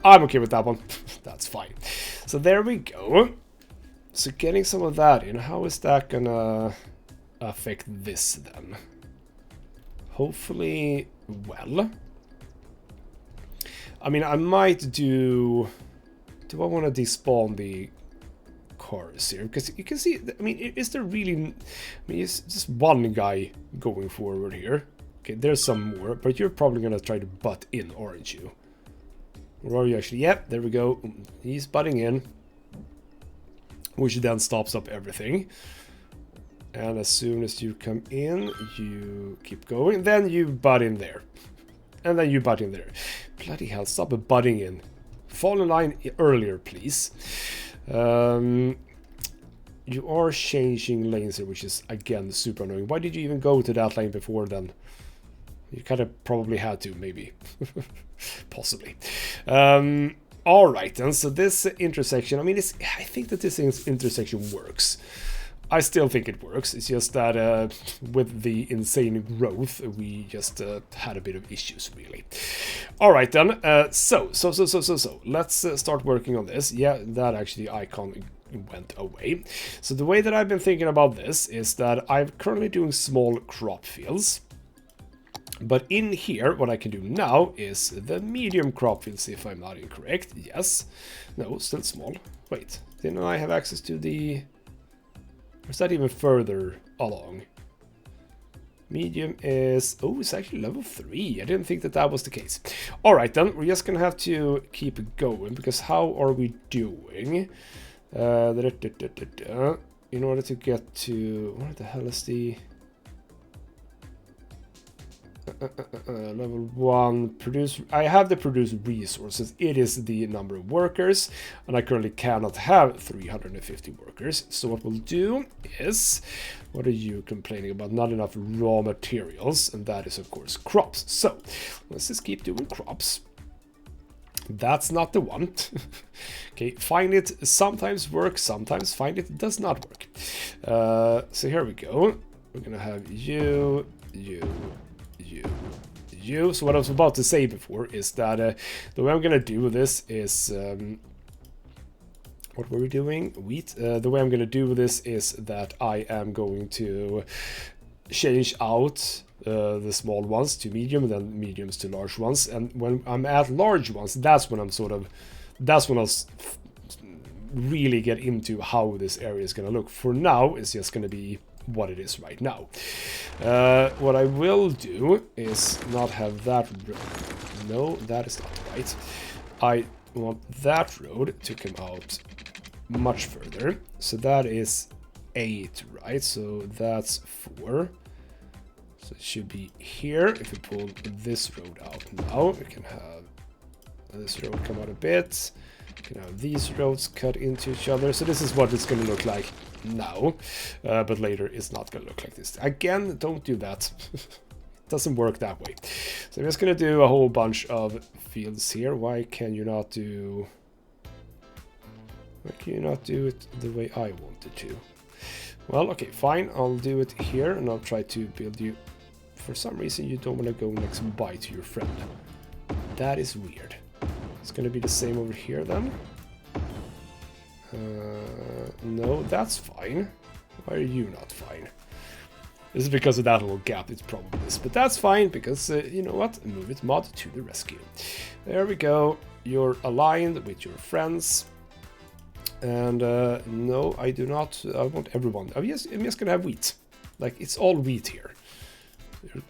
I'm okay with that one. That's fine. So there we go. So getting some of that in, how is that gonna affect this then? Hopefully, well. I mean, I might do... Do I want to despawn the cars here? Because you can see, I mean, is there really... I mean, it's just one guy going forward here. Okay, there's some more, but you're probably going to try to butt in, aren't you? Or are you actually? Yep, there we go. He's butting in. Which then stops up everything. And as soon as you come in, you keep going. Then you butt in there. And then you butt in there. Bloody hell, stop butting in. Fall in line earlier, please. You are changing lanes here, which is, again, super annoying. Why did you even go to that lane before then? You kind of probably had to, maybe. Possibly. Alright then, so this intersection, I mean, I think that this intersection works. I still think it works. It's just that with the insane growth, we just had a bit of issues, really. Alright then, so let's start working on this. Yeah, that actually icon went away. So the way that I've been thinking about this is that I'm currently doing small crop fields. But in here, what I can do now is the medium crop fields, if I'm not incorrect. Yes. No, still small. Wait, didn't I have access to the... Or is that even further along? Medium is... Oh, it's actually level 3. I didn't think that that was the case. Alright then, we're just gonna have to keep going, because how are we doing? In order to get to... What the hell is the... level 1 produce. I have the produce resources. It is the number of workers, and I currently cannot have 350 workers. So what we'll do is, what are you complaining about? Not enough raw materials, and that is of course crops. So let's just keep doing crops. That's not the one. Okay, find it sometimes works, sometimes find it does not work. So here we go. We're gonna have you. So what I was about to say before is that the way I'm gonna do this is what were we doing? Wheat. The way I'm gonna do this is that I am going to change out the small ones to medium, then mediums to large ones, and when I'm at large ones, that's when I'll really get into how this area is gonna look. For now, it's just gonna be what it is right now. What I will do is not have that road. No, that is not right. I want that road to come out much further. So that is 8, right? So that's 4. So it should be here. If we pull this road out now, we can have this road come out a bit. We can have these roads cut into each other. So this is what it's going to look like now, but later it's not going to look like this. Again, don't do that. It doesn't work that way. So I'm just going to do a whole bunch of fields here. Why can you not do it the way I wanted to? Well, okay, fine. I'll do it here, and I'll try to build you. For some reason, you don't want to go next by to your friend. That is weird. It's going to be the same over here then. No, that's fine. Why are you not fine? This is because of that little gap, it's probably this. But that's fine, because, you know what? Move it mod to the rescue. There we go. You're aligned with your friends. And, no, I do not. I want everyone. I'm just going to have wheat. Like, it's all wheat here.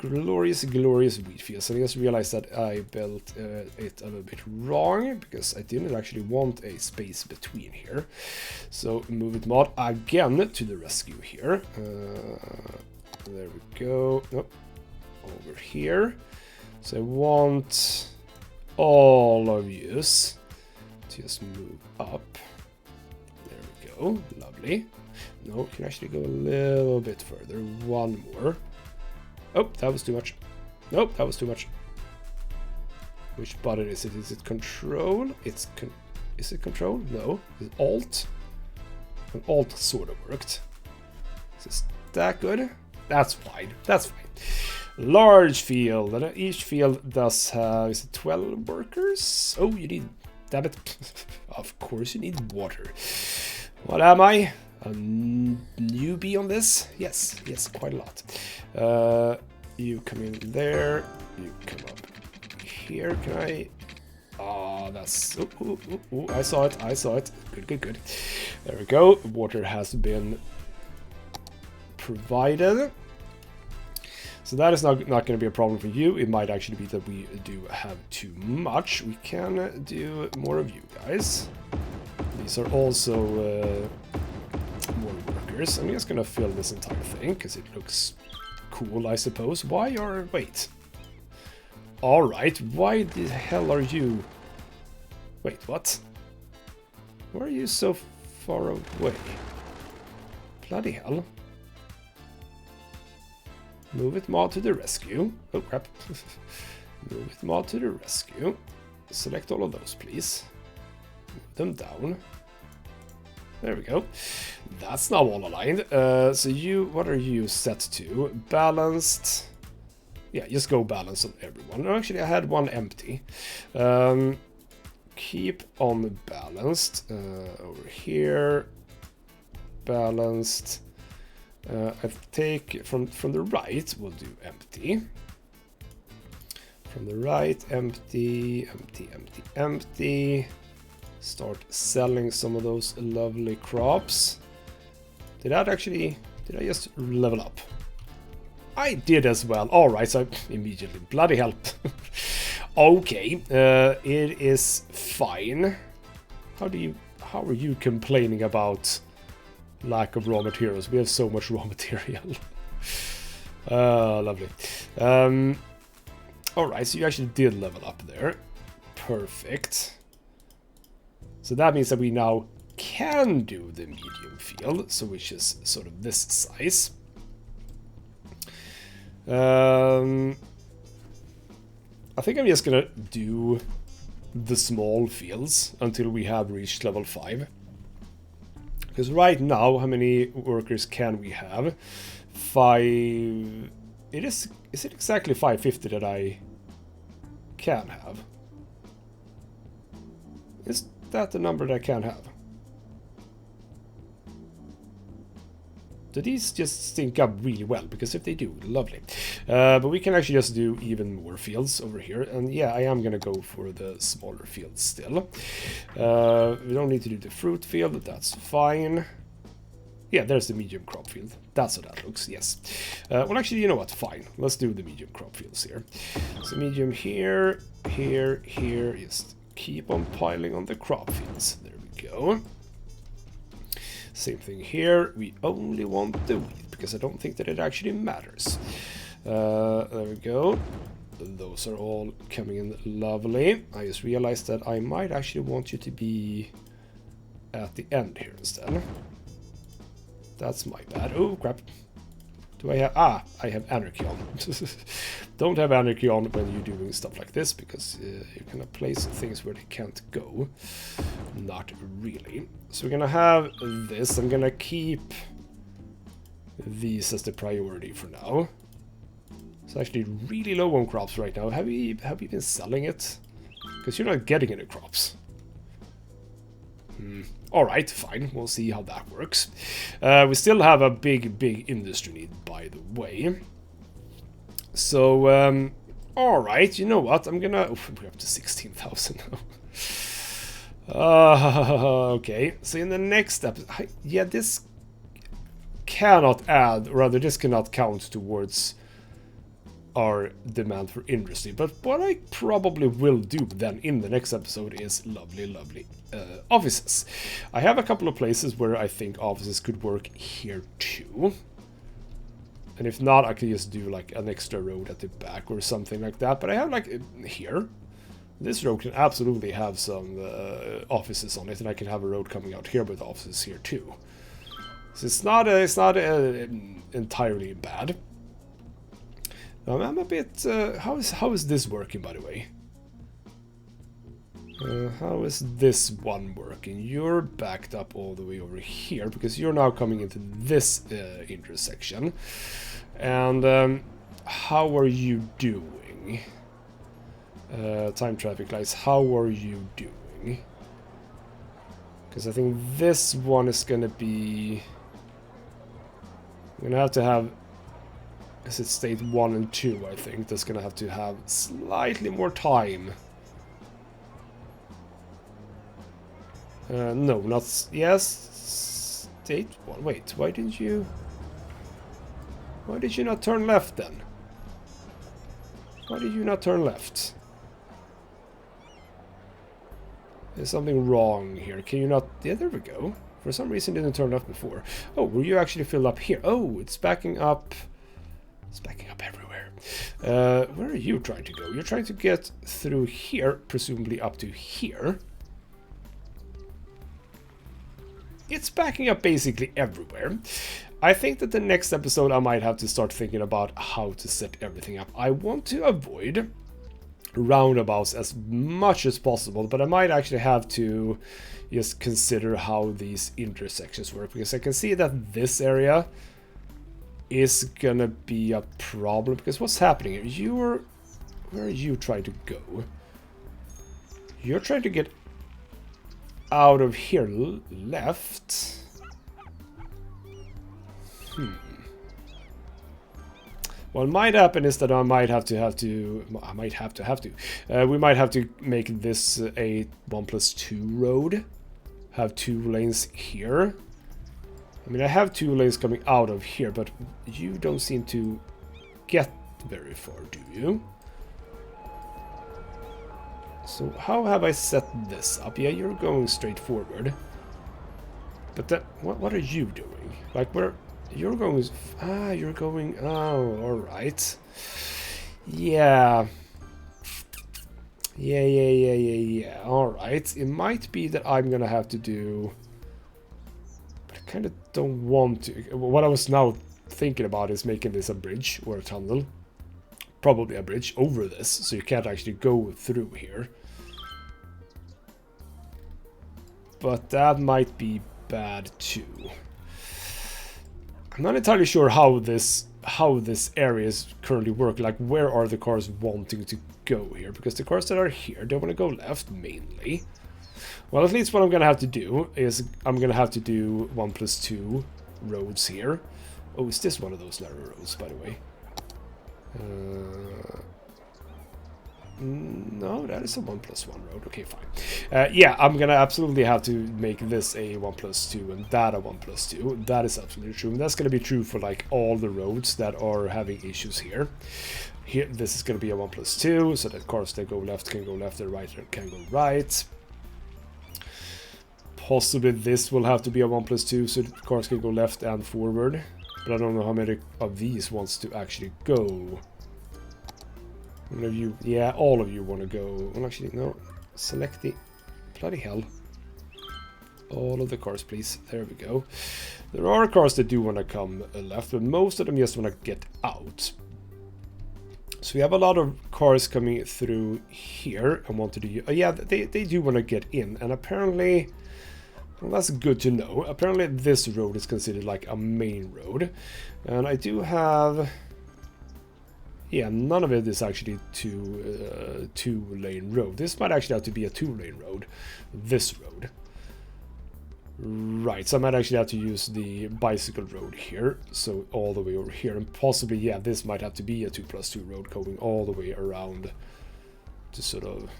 Glorious, glorious wheat fields. And I just realized that I built it a little bit wrong, because I didn't actually want a space between here. So move it mod again to the rescue here. There we go. Nope. Over here. So I want all of yous to just move up. There we go. Lovely. No, we can actually go a little bit further. One more. Oh, that was too much. Nope, that was too much. Which button is it? Is it control? Is it control? No. Is it alt? And alt sort of worked. Is that good? That's fine. That's fine. Large field. And each field does have, is it 12 workers? Oh, you need, damn it. Of course you need water. What am I? A newbie on this? Yes, quite a lot. You come in there, you come up here. Can I? Oh, that's. Ooh, I saw it. Good. There we go. Water has been provided. So that is not going to be a problem for you. It might actually be that we do have too much. We can do more of you guys. These are also more workers. I'm just gonna fill this entire thing because it looks cool, I suppose. Wait. Alright, why the hell are you... Wait, what? Why are you so far away? Bloody hell. Move it mod to the rescue. Oh crap. Move it mod to the rescue. Select all of those, please. Move them down. There we go. That's now all aligned. So you, what are you set to? Balanced. Yeah, just go balance on everyone. No, actually, I had one empty. Keep on balanced. Over here. balanced. I take from the right, we'll do empty. From the right, empty, empty, empty, empty. Start selling some of those lovely crops. Did I just level up? I did as well. Alright, so immediately, bloody hell. Okay, it is fine. How are you complaining about lack of raw materials? We have so much raw material. Lovely. Alright, so you actually did level up there. Perfect. So that means that we now can do the medium field, so which is sort of this size. I think I'm just gonna do the small fields until we have reached level 5. Because right now, how many workers can we have? 5... Is it exactly 550 that I can have? Is that the number that I can have? Do these just sync up really well? Because if they do, lovely. But we can actually just do even more fields over here. And yeah, I am going to go for the smaller fields still. We don't need to do the fruit field, but that's fine. Yeah, there's the medium crop field. That's how that looks, yes. Well, actually, you know what? Fine. Let's do the medium crop fields here. So medium here, here, here. Just keep on piling on the crop fields. There we go. Same thing here. We only want the wheat because I don't think that it actually matters. There we go. Those are all coming in lovely. I just realized that I might actually want you to be at the end here instead. That's my bad. Oh, crap. Do I have... Ah, I have anarchy on. Don't have anarchy on when you're doing stuff like this, because you're going to place things where they can't go. Not really. So we're going to have this. I'm going to keep these as the priority for now. It's actually really low on crops right now. Have you been selling it? Because you're not getting any crops. Alright, fine. We'll see how that works. We still have a big industry need, by the way. So, alright, you know what? I'm gonna... Oh, we're up to 16,000 now. Okay, so in the next step... Yeah, this cannot add, or rather, this cannot count towards our demand for industry. But what I probably will do then in the next episode is lovely offices. I have a couple of places where I think offices could work here too. And if not, I could just do like an extra road at the back or something like that. But I have like here. This road can absolutely have some offices on it, and I can have a road coming out here with offices here too. So it's not entirely bad. I'm a bit... how is this working, by the way? How is this one working? You're backed up all the way over here, because you're now coming into this intersection. And how are you doing? Time traffic lights, how are you doing? Because I think this one is going to be... I'm going to have... Is it state 1 and 2, I think. That's going to have slightly more time. No, not... Yes, state 1. Wait, why did you not turn left then? Why did you not turn left? There's something wrong here. Can you not... Yeah, there we go. For some reason it didn't turn left before. Oh, were you actually filled up here? Oh, it's backing up... It's backing up everywhere. Where are you trying to go? You're trying to get through here, presumably up to here. It's backing up basically everywhere. I think that the next episode I might have to start thinking about how to set everything up. I want to avoid roundabouts as much as possible, but I might actually have to just consider how these intersections work, because I can see that this area is gonna be a problem, because what's happening here? Where are you trying to go? You're trying to get out of here left. What might happen is that we might have to make this a 1+2 road. Have 2 lanes here. I mean, I have 2 lanes coming out of here, but you don't seem to get very far, do you? So how have I set this up? Yeah, you're going straight forward. But that, what are you doing? Like, where you're going? You're going. Oh, all right. Yeah. Yeah. All right. It might be that I'm gonna have to do. But I kind of don't want to. What I was now thinking about is making this a bridge or a tunnel. Probably a bridge over this, so you can't actually go through here. But that might be bad too. I'm not entirely sure how this areas currently work. Like, where are the cars wanting to go here? Because the cars that are here, they want to go left mainly. Well, at least what I'm gonna have to do is I'm gonna have to do 1+2 roads here. Oh, is this one of those narrow roads, by the way? No, that is a 1+1 road. Okay, fine. Yeah, I'm gonna absolutely have to make this a 1+2 and that a 1+2. That is absolutely true. And that's gonna be true for like all the roads that are having issues here. Here, this is gonna be a 1+2, so that cars that go left can go left and right can go right. Possibly this will have to be a 1+2, so that cars can go left and forward. But I don't know how many of these wants to actually go. One of you, yeah, all of you want to go. Well, actually, no. Select the... Bloody hell. All of the cars, please. There we go. There are cars that do want to come left, but most of them just want to get out. So we have a lot of cars coming through here and want to do... yeah, they do want to get in. And apparently... Well, that's good to know. Apparently this road is considered like a main road. And I do have... Yeah, none of it is actually two-lane road. This might actually have to be a 2-lane road. This road. Right, so I might actually have to use the bicycle road here. So all the way over here. And possibly, yeah, this might have to be a 2+2 road going all the way around to sort of...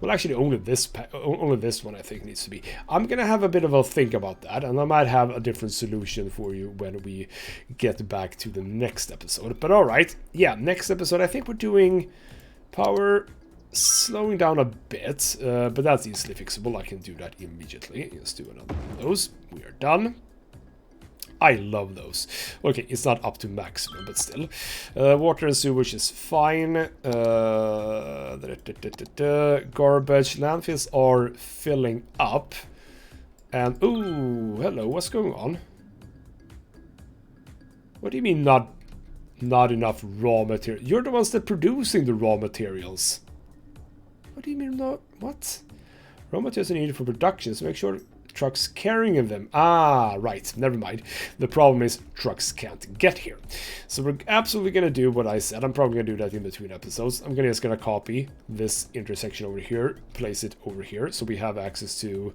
Well, actually, only this one I think needs to be. I'm gonna have a bit of a think about that, and I might have a different solution for you when we get back to the next episode. But all right, yeah, next episode I think we're doing power slowing down a bit, but that's easily fixable. I can do that immediately. Let's do another one of those. We are done. I love those. Okay, it's not up to maximum, but still. Water and sewage is fine. Garbage. Landfills are filling up. And, ooh, hello, what's going on? What do you mean not enough raw material? You're the ones that are producing the raw materials. What do you mean not? What? Raw materials are needed for production, so make sure trucks carrying them. Ah, right. Never mind. The problem is trucks can't get here. So we're absolutely going to do what I said. I'm probably going to do that in between episodes. I'm just going to copy this intersection over here, place it over here, so we have access to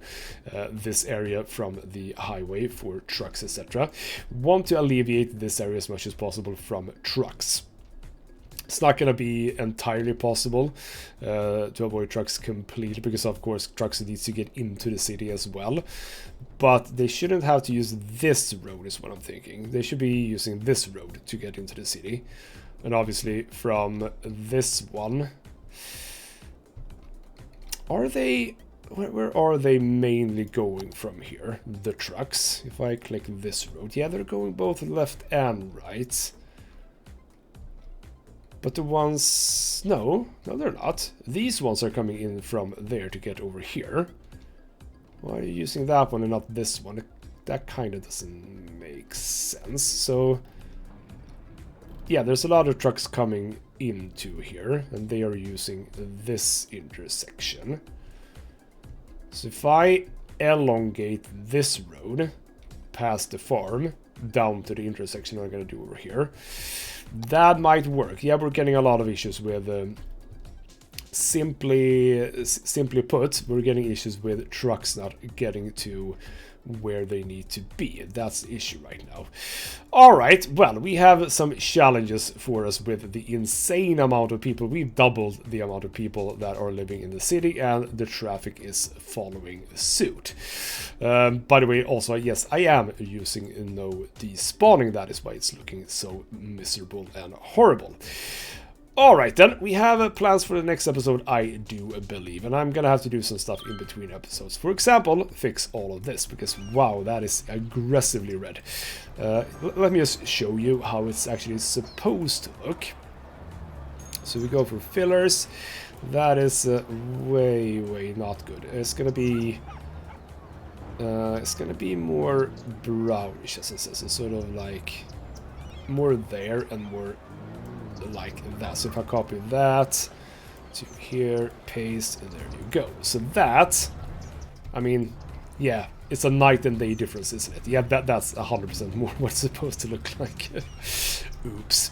this area from the highway for trucks, etc. Want to alleviate this area as much as possible from trucks. It's not going to be entirely possible to avoid trucks completely, because of course trucks need to get into the city as well. But they shouldn't have to use this road is what I'm thinking. They should be using this road to get into the city. And obviously from this one... Are they... Where are they mainly going from here? The trucks. If I click this road. Yeah, they're going both left and right. But the ones... No, they're not. These ones are coming in from there to get over here. Why are you using that one and not this one? That kind of doesn't make sense. So, yeah, there's a lot of trucks coming into here, and they are using this intersection. So if I elongate this road past the farm down to the intersection I'm going to do over here, that might work. Yeah, we're getting a lot of issues with simply put, we're getting issues with trucks not getting to where they need to be. That's the issue right now. All right, well, we have some challenges for us with the insane amount of people. We've doubled the amount of people that are living in the city, and the traffic is following suit. By the way, also, yes, I am using no despawning. That is why it's looking so miserable and horrible. Alright then, we have plans for the next episode, I do believe, and I'm gonna have to do some stuff in between episodes. For example, fix all of this, because wow, that is aggressively red. Let me just show you how it's actually supposed to look. So we go for fillers. That is way not good. It's gonna be more brownish, as it says, so sort of like more there and more like that. So if I copy that to here, paste, and there you go. So that, I mean, yeah, it's a night and day difference, isn't it? Yeah, that's 100% more what it's supposed to look like. Oops.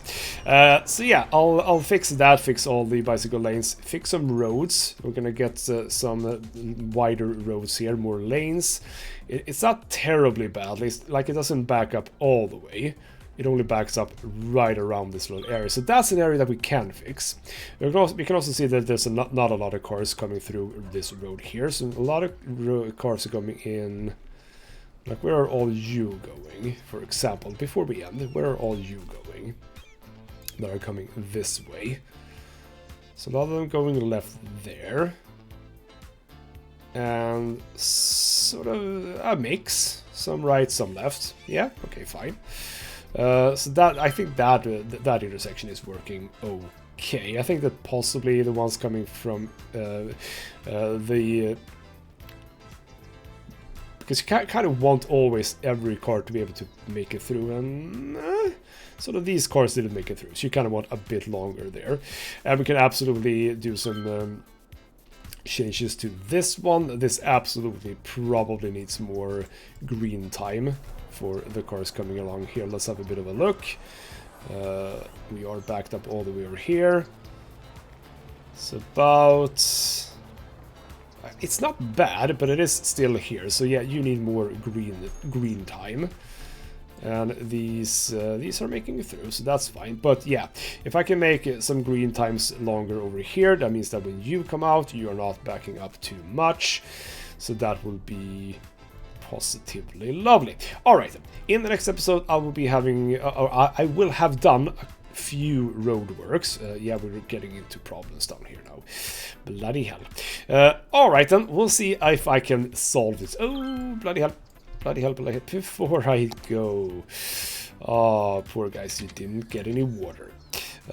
So yeah, I'll fix that, fix all the bicycle lanes, fix some roads. We're gonna get some wider roads here, more lanes. It's not terribly bad, like it doesn't back up all the way. It only backs up right around this little area. So that's an area that we can fix. We can also see that there's not a lot of cars coming through this road here. So a lot of cars are coming in. Like, where are all you going, for example? Before we end, where are all you going that are coming this way? So a lot of them going left there. And sort of a mix. Some right, some left. Yeah, okay, fine. So that, I think that intersection is working okay. I think that possibly the ones coming from because you kind of want always every car to be able to make it through, and sort of these cars didn't make it through, so you kind of want a bit longer there. And we can absolutely do some changes to this one. This absolutely probably needs more green time for the cars coming along here. Let's have a bit of a look. We are backed up all the way over here. It's about... It's not bad, but it is still here. So yeah, you need more green time. And these are making it through, so that's fine. But yeah, if I can make some green times longer over here, that means that when you come out, you are not backing up too much. So that will be positively lovely. Alright, in the next episode I will be having, I will have done a few roadworks. Yeah, we're getting into problems down here now. Bloody hell. Alright then, we'll see if I can solve this. Oh, bloody hell. Bloody hell, bloody hell. Before I go. Oh, poor guys, you didn't get any water.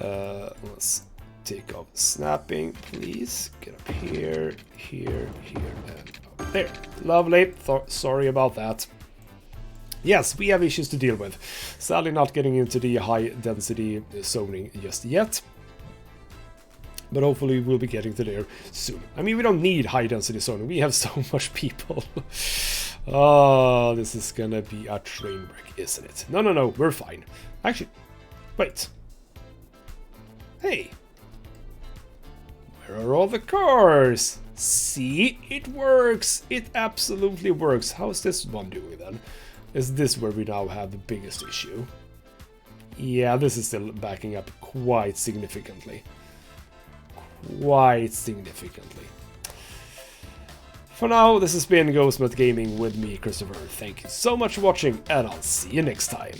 Let's take off snapping, please. Get up here, here, and up there. Lovely. Sorry about that. Yes, we have issues to deal with. Sadly not getting into the high density zoning just yet. But hopefully we'll be getting to there soon. I mean, we don't need high density zoning. We have so much people. Oh, this is gonna be a train wreck, isn't it? No, we're fine. Actually, wait. Hey. Where are all the cars? See, it works. It absolutely works. How's this one doing then? Is this where we now have the biggest issue? Yeah, this is still backing up quite significantly. For now, this has been ghostmutgaming with me, Christopher. Thank you so much for watching, and I'll see you next time.